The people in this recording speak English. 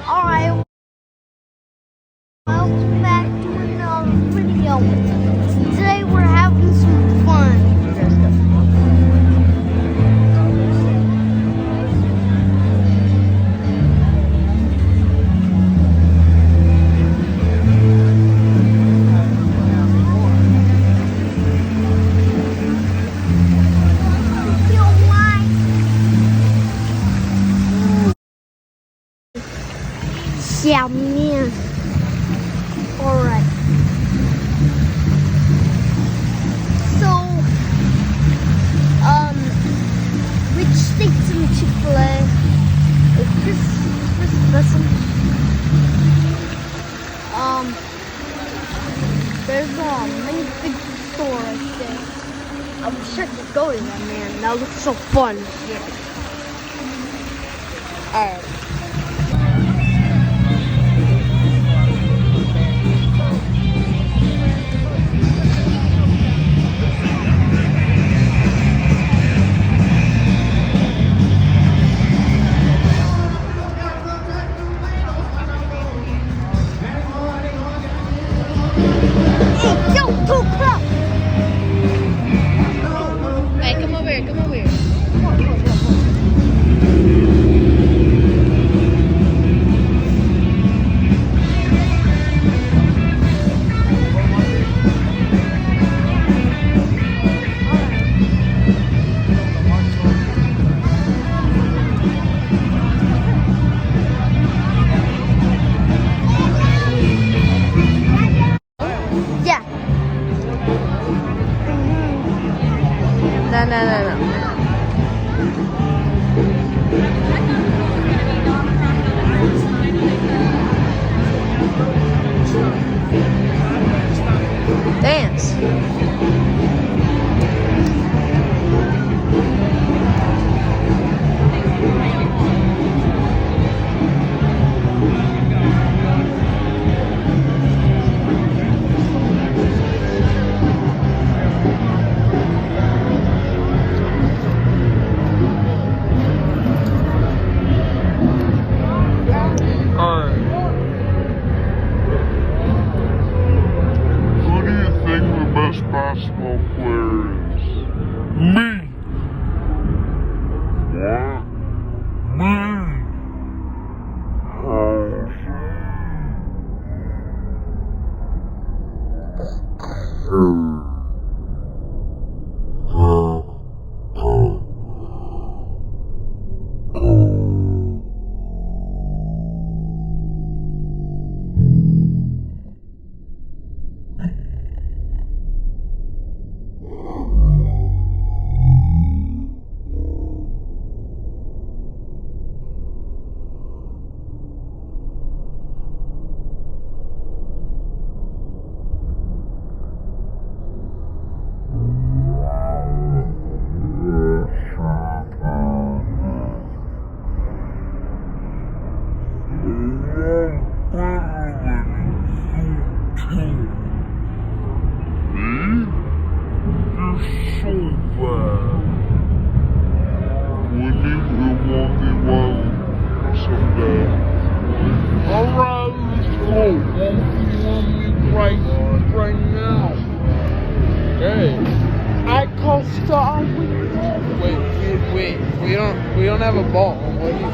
Alright, welcome back to another video. Today we're having some fun. Xiaomi. Alright. So, which steaks and Chick-fil-A? Chris, listen. There's a big store right there. I wish I could go to that, man. That looks so fun. Yeah. Alright. Hey, come over here, come over here. Yeah. No. Dance. Basketball player is me. What? Me. Alright, let's go. Right now. Hey. I call star. Wait. We don't have a ball. What do you